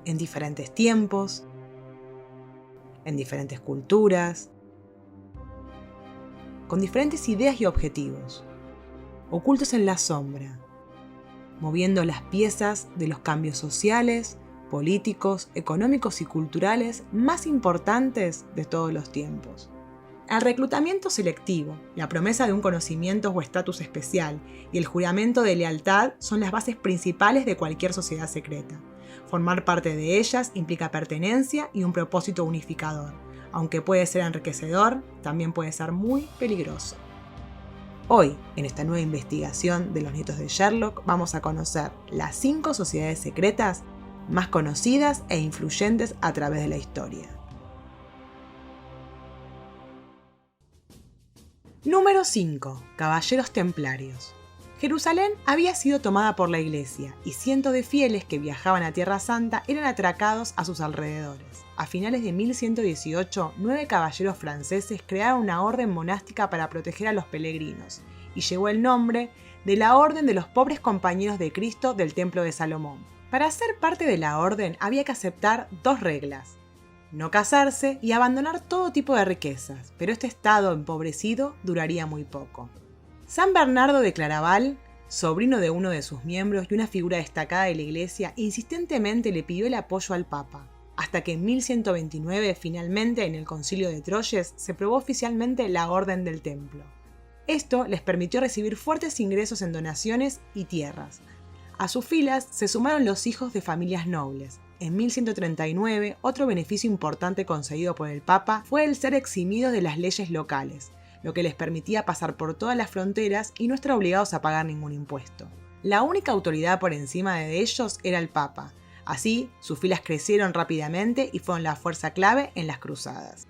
en diferentes tiempos, en diferentes culturas, con diferentes ideas y objetivos, ocultos en la sombra, moviendo las piezas de los cambios sociales, políticos, económicos y culturales más importantes de todos los tiempos. El reclutamiento selectivo, la promesa de un conocimiento o estatus especial y el juramento de lealtad son las bases principales de cualquier sociedad secreta. Formar parte de ellas implica pertenencia y un propósito unificador. Aunque puede ser enriquecedor, también puede ser muy peligroso. Hoy, en esta nueva investigación de los nietos de Sherlock, vamos a conocer las 5 sociedades secretas más conocidas e influyentes a través de la historia. Número 5. Caballeros Templarios. Jerusalén había sido tomada por la Iglesia y cientos de fieles que viajaban a Tierra Santa eran atracados a sus alrededores. A finales de 1118, 9 caballeros franceses crearon una orden monástica para proteger a los peregrinos y llevó el nombre de la Orden de los Pobres Compañeros de Cristo del Templo de Salomón. Para ser parte de la orden había que aceptar 2 reglas: no casarse y abandonar todo tipo de riquezas, pero este estado empobrecido duraría muy poco. San Bernardo de Claraval, sobrino de uno de sus miembros y una figura destacada de la Iglesia, insistentemente le pidió el apoyo al Papa, hasta que en 1129, finalmente, en el Concilio de Troyes, se probó oficialmente la Orden del Templo. Esto les permitió recibir fuertes ingresos en donaciones y tierras. A sus filas se sumaron los hijos de familias nobles. En 1139, otro beneficio importante concedido por el Papa fue el ser eximidos de las leyes locales, lo que les permitía pasar por todas las fronteras y no estar obligados a pagar ningún impuesto. La única autoridad por encima de ellos era el Papa. Así, sus filas crecieron rápidamente y fueron la fuerza clave en las cruzadas.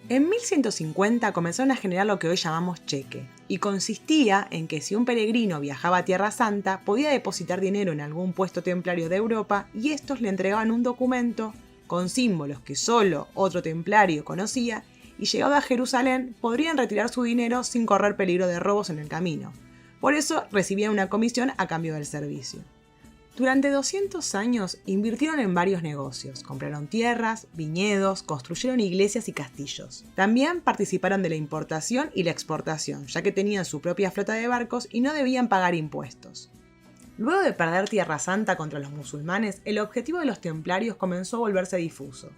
En 1150 comenzaron a generar lo que hoy llamamos cheque, y consistía en que si un peregrino viajaba a Tierra Santa, podía depositar dinero en algún puesto templario de Europa y estos le entregaban un documento con símbolos que solo otro templario conocía, y llegado a Jerusalén podrían retirar su dinero sin correr peligro de robos en el camino. Por eso recibían una comisión a cambio del servicio. Durante 200 años invirtieron en varios negocios, compraron tierras, viñedos, construyeron iglesias y castillos. También participaron de la importación y la exportación, ya que tenían su propia flota de barcos y no debían pagar impuestos. Luego de perder Tierra Santa contra los musulmanes, el objetivo de los templarios comenzó a volverse difuso.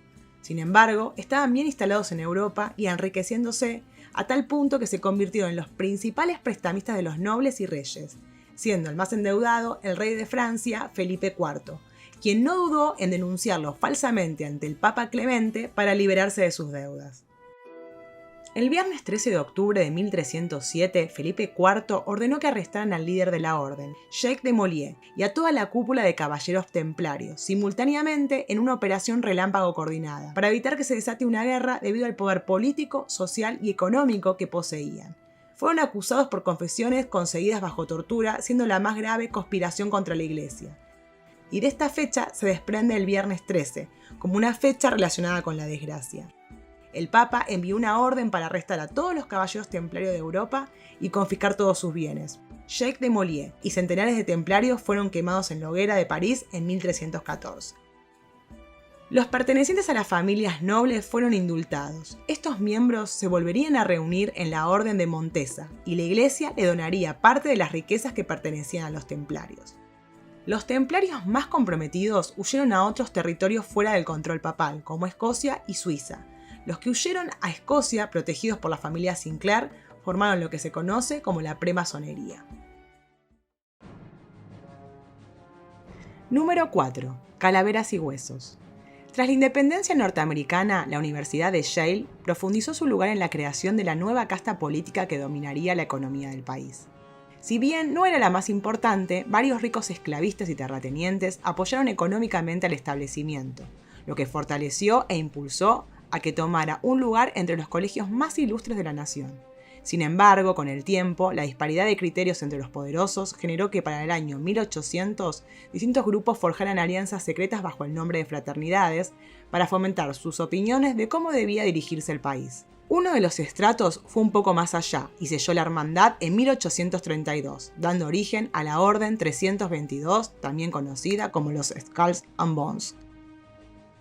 Sin embargo, estaban bien instalados en Europa y enriqueciéndose a tal punto que se convirtieron en los principales prestamistas de los nobles y reyes, siendo el más endeudado el rey de Francia, Felipe IV, quien no dudó en denunciarlo falsamente ante el Papa Clemente para liberarse de sus deudas. El viernes 13 de octubre de 1307, Felipe IV ordenó que arrestaran al líder de la orden, Jacques de Molay, y a toda la cúpula de caballeros templarios, simultáneamente en una operación relámpago coordinada, para evitar que se desate una guerra debido al poder político, social y económico que poseían. Fueron acusados por confesiones conseguidas bajo tortura, siendo la más grave conspiración contra la Iglesia. Y de esta fecha se desprende el viernes 13, como una fecha relacionada con la desgracia. El Papa envió una orden para arrestar a todos los caballeros templarios de Europa y confiscar todos sus bienes. Jacques de Molay y centenares de templarios fueron quemados en la hoguera de París en 1314. Los pertenecientes a las familias nobles fueron indultados. Estos miembros se volverían a reunir en la Orden de Montesa y la Iglesia le donaría parte de las riquezas que pertenecían a los templarios. Los templarios más comprometidos huyeron a otros territorios fuera del control papal, como Escocia y Suiza. Los que huyeron a Escocia, protegidos por la familia Sinclair, formaron lo que se conoce como la premasonería. Número 4. Calaveras y huesos. Tras la independencia norteamericana, la Universidad de Yale profundizó su lugar en la creación de la nueva casta política que dominaría la economía del país. Si bien no era la más importante, varios ricos esclavistas y terratenientes apoyaron económicamente al establecimiento, lo que fortaleció e impulsó a que tomara un lugar entre los colegios más ilustres de la nación. Sin embargo, con el tiempo, la disparidad de criterios entre los poderosos generó que para el año 1800 distintos grupos forjaran alianzas secretas bajo el nombre de fraternidades para fomentar sus opiniones de cómo debía dirigirse el país. Uno de los estratos fue un poco más allá y selló la hermandad en 1832, dando origen a la Orden 322, también conocida como los Skulls and Bones.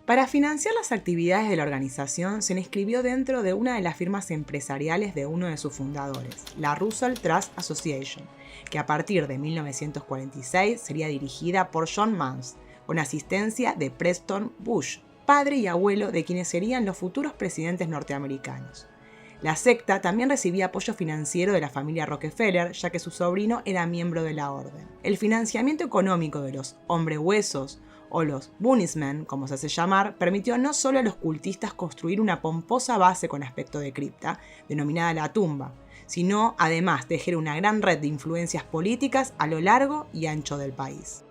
Para financiar las actividades de la organización, se inscribió dentro de una de las firmas empresariales de uno de sus fundadores, la Russell Trust Association, que a partir de 1946 sería dirigida por John Mans, con asistencia de Preston Bush, padre y abuelo de quienes serían los futuros presidentes norteamericanos. La secta también recibía apoyo financiero de la familia Rockefeller, ya que su sobrino era miembro de la orden. El financiamiento económico de los hombrehuesos, o los Bunnismen, como se hace llamar, permitió no solo a los cultistas construir una pomposa base con aspecto de cripta, denominada la tumba, sino además tejer una gran red de influencias políticas a lo largo y ancho del país.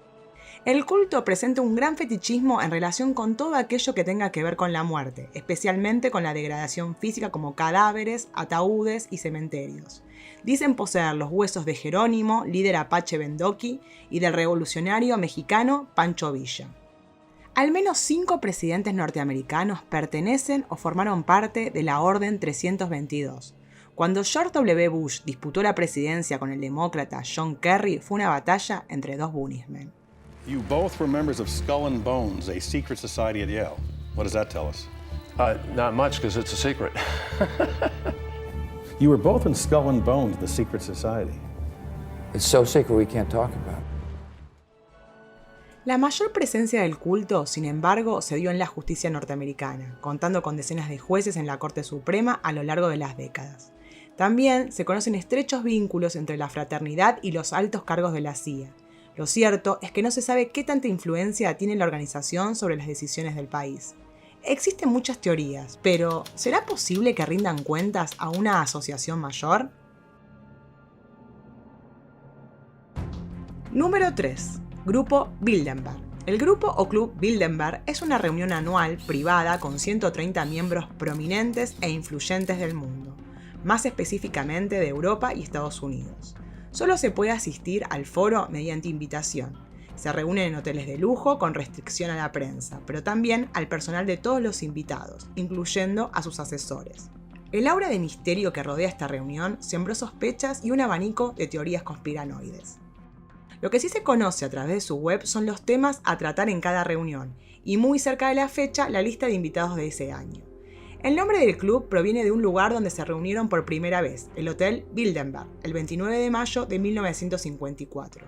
El culto presenta un gran fetichismo en relación con todo aquello que tenga que ver con la muerte, especialmente con la degradación física como cadáveres, ataúdes y cementerios. Dicen poseer los huesos de Jerónimo, líder apache Bendoki, y del revolucionario mexicano Pancho Villa. Al menos 5 presidentes norteamericanos pertenecen o formaron parte de la Orden 322. Cuando George W. Bush disputó la presidencia con el demócrata John Kerry, fue una batalla entre dos Bunnismen. You both were members of Skull and Bones, a secret society at Yale. What does that tell us? Not much, because it's a secret. You were both in Skull and Bones, the secret society. It's so secret we can't talk about it. La mayor presencia del culto, sin embargo, se dio en la justicia norteamericana, contando con decenas de jueces en la Corte Suprema a lo largo de las décadas. También se conocen estrechos vínculos entre la fraternidad y los altos cargos de la CIA. Lo cierto es que no se sabe qué tanta influencia tiene la organización sobre las decisiones del país. Existen muchas teorías, pero ¿será posible que rindan cuentas a una asociación mayor? Número 3. Grupo Bilderberg. El grupo o Club Bilderberg es una reunión anual privada con 130 miembros prominentes e influyentes del mundo, más específicamente de Europa y Estados Unidos. Solo se puede asistir al foro mediante invitación. Se reúnen en hoteles de lujo con restricción a la prensa, pero también al personal de todos los invitados, incluyendo a sus asesores. El aura de misterio que rodea esta reunión sembró sospechas y un abanico de teorías conspiranoides. Lo que sí se conoce a través de su web son los temas a tratar en cada reunión, y muy cerca de la fecha, la lista de invitados de ese año. El nombre del club proviene de un lugar donde se reunieron por primera vez, el Hotel Bilderberg, el 29 de mayo de 1954.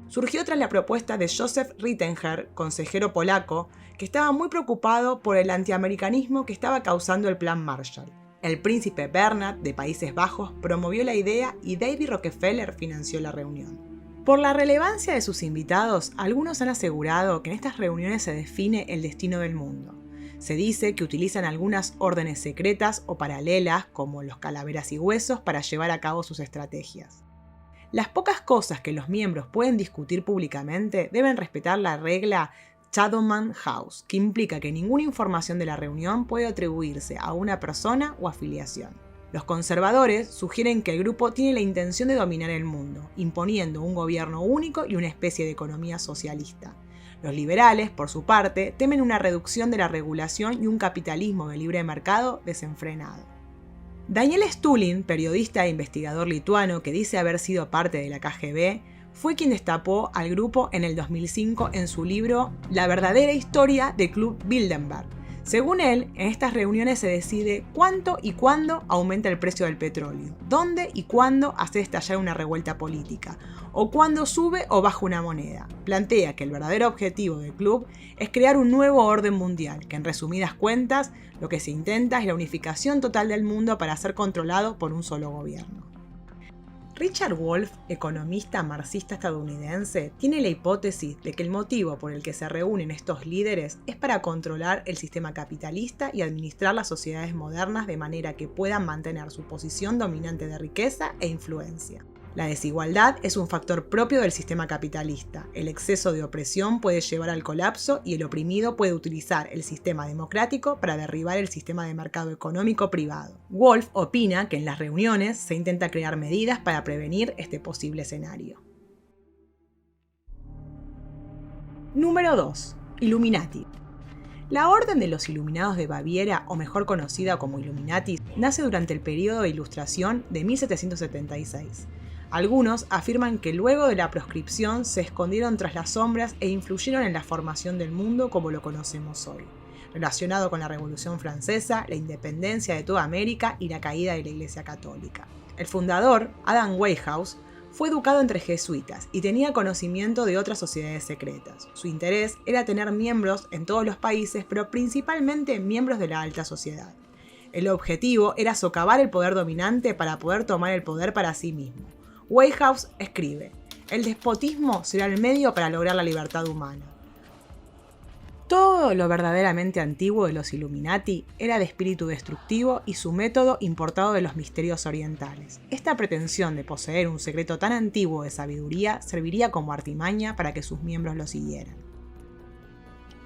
Surgió tras la propuesta de Joseph Rittinger, consejero polaco, que estaba muy preocupado por el antiamericanismo que estaba causando el Plan Marshall. El príncipe Bernhard de Países Bajos promovió la idea y David Rockefeller financió la reunión. Por la relevancia de sus invitados, algunos han asegurado que en estas reuniones se define el destino del mundo. Se dice que utilizan algunas órdenes secretas o paralelas, como los calaveras y huesos, para llevar a cabo sus estrategias. Las pocas cosas que los miembros pueden discutir públicamente deben respetar la regla Chatham House, que implica que ninguna información de la reunión puede atribuirse a una persona o afiliación. Los conservadores sugieren que el grupo tiene la intención de dominar el mundo, imponiendo un gobierno único y una especie de economía socialista. Los liberales, por su parte, temen una reducción de la regulación y un capitalismo de libre mercado desenfrenado. Daniel Stulin, periodista e investigador lituano que dice haber sido parte de la KGB, fue quien destapó al grupo en el 2005 en su libro La verdadera historia del Club Bilderberg. Según él, en estas reuniones se decide cuánto y cuándo aumenta el precio del petróleo, dónde y cuándo hace estallar una revuelta política, o cuándo sube o baja una moneda. Plantea que el verdadero objetivo del club es crear un nuevo orden mundial, que en resumidas cuentas lo que se intenta es la unificación total del mundo para ser controlado por un solo gobierno. Richard Wolff, economista marxista estadounidense, tiene la hipótesis de que el motivo por el que se reúnen estos líderes es para controlar el sistema capitalista y administrar las sociedades modernas de manera que puedan mantener su posición dominante de riqueza e influencia. La desigualdad es un factor propio del sistema capitalista. El exceso de opresión puede llevar al colapso y el oprimido puede utilizar el sistema democrático para derribar el sistema de mercado económico privado. Wolff opina que en las reuniones se intenta crear medidas para prevenir este posible escenario. Número 2. Illuminati. La Orden de los Iluminados de Baviera, o mejor conocida como Illuminati, nace durante el periodo de Ilustración de 1776. Algunos afirman que luego de la proscripción se escondieron tras las sombras e influyeron en la formación del mundo como lo conocemos hoy. relacionado con la Revolución Francesa, la independencia de toda América y la caída de la Iglesia Católica. El fundador, Adam Weishaupt, fue educado entre jesuitas y tenía conocimiento de otras sociedades secretas. Su interés era tener miembros en todos los países, pero principalmente miembros de la alta sociedad. El objetivo era socavar el poder dominante para poder tomar el poder para sí mismo. Weishaupt escribe: "El despotismo será el medio para lograr la libertad humana". Todo lo verdaderamente antiguo de los Illuminati era de espíritu destructivo y su método importado de los misterios orientales. Esta pretensión de poseer un secreto tan antiguo de sabiduría serviría como artimaña para que sus miembros lo siguieran.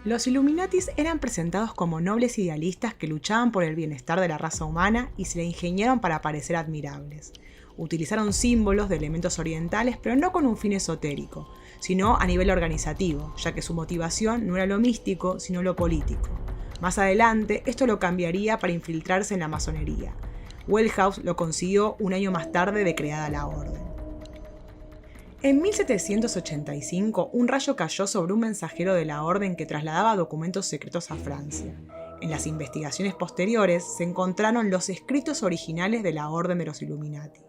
Los Illuminatis eran presentados como nobles idealistas que luchaban por el bienestar de la raza humana y se la ingeniaron para parecer admirables. Utilizaron símbolos de elementos orientales, pero no con un fin esotérico, sino a nivel organizativo, ya que su motivación no era lo místico, sino lo político. Más adelante, esto lo cambiaría para infiltrarse en la masonería. Weishaupt lo consiguió un año más tarde de creada la orden. En 1785, un rayo cayó sobre un mensajero de la orden que trasladaba documentos secretos a Francia. En las investigaciones posteriores se encontraron los escritos originales de la Orden de los Illuminati.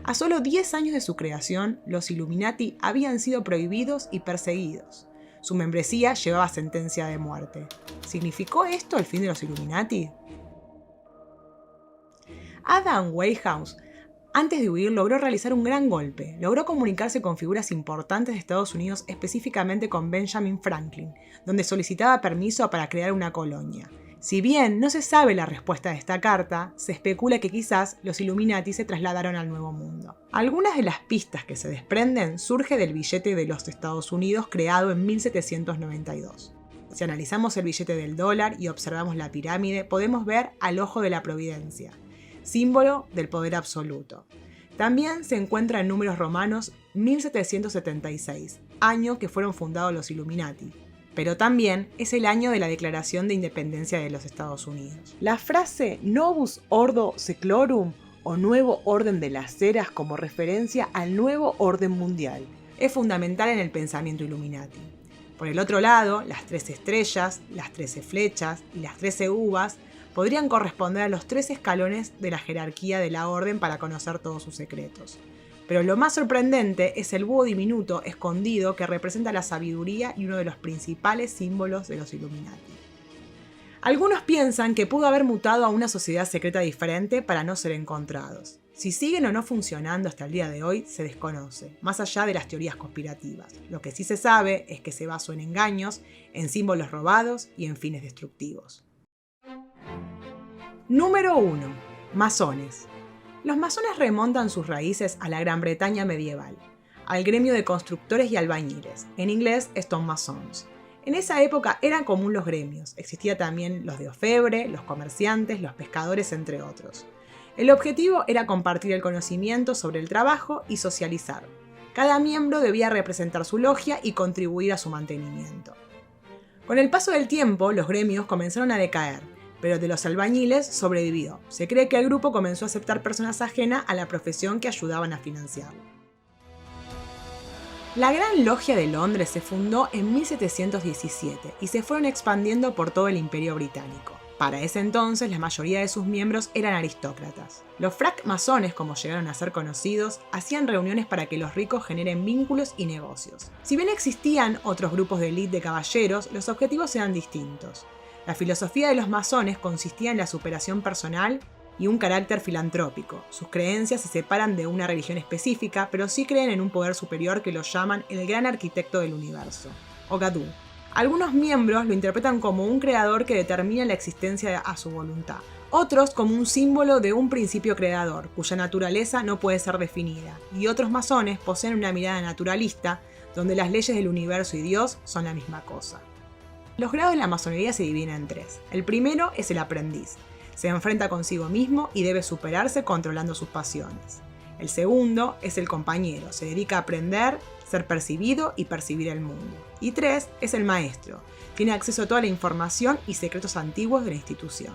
A solo 10 años de su creación, los Illuminati habían sido prohibidos y perseguidos. Su membresía llevaba sentencia de muerte. ¿Significó esto el fin de los Illuminati? Adam Weishaupt, antes de huir, logró realizar un gran golpe. Logró comunicarse con figuras importantes de Estados Unidos, específicamente con Benjamin Franklin, donde solicitaba permiso para crear una colonia. Si bien no se sabe la respuesta de esta carta, se especula que quizás los Illuminati se trasladaron al Nuevo Mundo. Algunas de las pistas que se desprenden surgen del billete de los Estados Unidos creado en 1792. Si analizamos el billete del dólar y observamos la pirámide, podemos ver al ojo de la providencia, símbolo del poder absoluto. También se encuentra en números romanos 1776, año que fueron fundados los Illuminati. Pero también es el año de la Declaración de Independencia de los Estados Unidos. La frase Novus Ordo Seclorum o Nuevo Orden de las Eras como referencia al nuevo orden mundial es fundamental en el pensamiento Illuminati. Por el otro lado, las 13 estrellas, las 13 flechas y las 13 uvas podrían corresponder a los 3 escalones de la jerarquía de la orden para conocer todos sus secretos. Pero lo más sorprendente es el búho diminuto escondido que representa la sabiduría y uno de los principales símbolos de los Illuminati. Algunos piensan que pudo haber mutado a una sociedad secreta diferente para no ser encontrados. Si siguen o no funcionando hasta el día de hoy se desconoce, más allá de las teorías conspirativas. Lo que sí se sabe es que se basó en engaños, en símbolos robados y en fines destructivos. Número 1. Masones. Los masones remontan sus raíces a la Gran Bretaña medieval, al gremio de constructores y albañiles, en inglés stonemasons. En esa época eran común los gremios, existía también los de orfebre, los comerciantes, los pescadores, entre otros. El objetivo era compartir el conocimiento sobre el trabajo y socializar. Cada miembro debía representar su logia y contribuir a su mantenimiento. Con el paso del tiempo, los gremios comenzaron a decaer, pero de los albañiles sobrevivió. Se cree que el grupo comenzó a aceptar personas ajenas a la profesión que ayudaban a financiarlo. La Gran Logia de Londres se fundó en 1717 y se fueron expandiendo por todo el Imperio Británico. Para ese entonces, la mayoría de sus miembros eran aristócratas. Los francmasones, como llegaron a ser conocidos, hacían reuniones para que los ricos generen vínculos y negocios. Si bien existían otros grupos de élite de caballeros, los objetivos eran distintos. La filosofía de los masones consistía en la superación personal y un carácter filantrópico. Sus creencias se separan de una religión específica, pero sí creen en un poder superior que los llaman el gran arquitecto del universo, o Gadú. Algunos miembros lo interpretan como un creador que determina la existencia a su voluntad. Otros como un símbolo de un principio creador, cuya naturaleza no puede ser definida. Y otros masones poseen una mirada naturalista, donde las leyes del universo y Dios son la misma cosa. Los grados de la masonería se dividen en 3. El primero es el aprendiz. Se enfrenta consigo mismo y debe superarse controlando sus pasiones. El segundo es el compañero. Se dedica a aprender, ser percibido y percibir el mundo. Y 3 es el maestro. Tiene acceso a toda la información y secretos antiguos de la institución.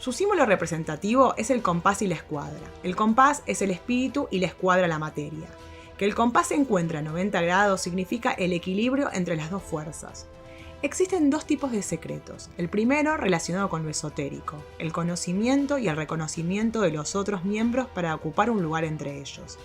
Su símbolo representativo es el compás y la escuadra. El compás es el espíritu y la escuadra la materia. Que el compás se encuentre a 90 grados significa el equilibrio entre las dos fuerzas. Existen dos tipos de secretos. El primero relacionado con lo esotérico, el conocimiento y el reconocimiento de los otros miembros para ocupar un lugar entre ellos.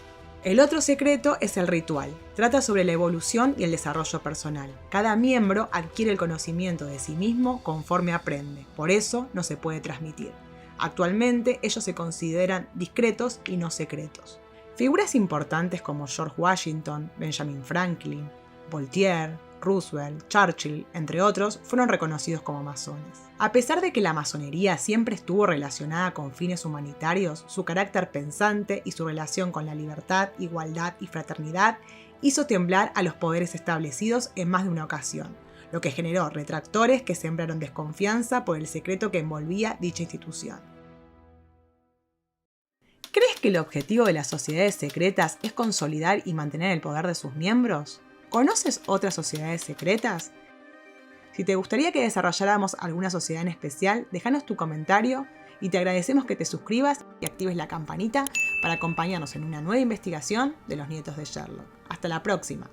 El otro secreto es el ritual. Trata sobre la evolución y el desarrollo personal. Cada miembro adquiere el conocimiento de sí mismo conforme aprende, por eso no se puede transmitir. Actualmente ellos se consideran discretos y no secretos. Figuras importantes como George Washington, Benjamin Franklin, Voltaire, Roosevelt, Churchill, entre otros, fueron reconocidos como masones. A pesar de que la masonería siempre estuvo relacionada con fines humanitarios, su carácter pensante y su relación con la libertad, igualdad y fraternidad hizo temblar a los poderes establecidos en más de una ocasión, lo que generó retractores que sembraron desconfianza por el secreto que envolvía dicha institución. ¿Crees que el objetivo de las sociedades secretas es consolidar y mantener el poder de sus miembros? ¿Conoces otras sociedades secretas? Si te gustaría que desarrolláramos alguna sociedad en especial, déjanos tu comentario y te agradecemos que te suscribas y actives la campanita para acompañarnos en una nueva investigación de los nietos de Sherlock. Hasta la próxima.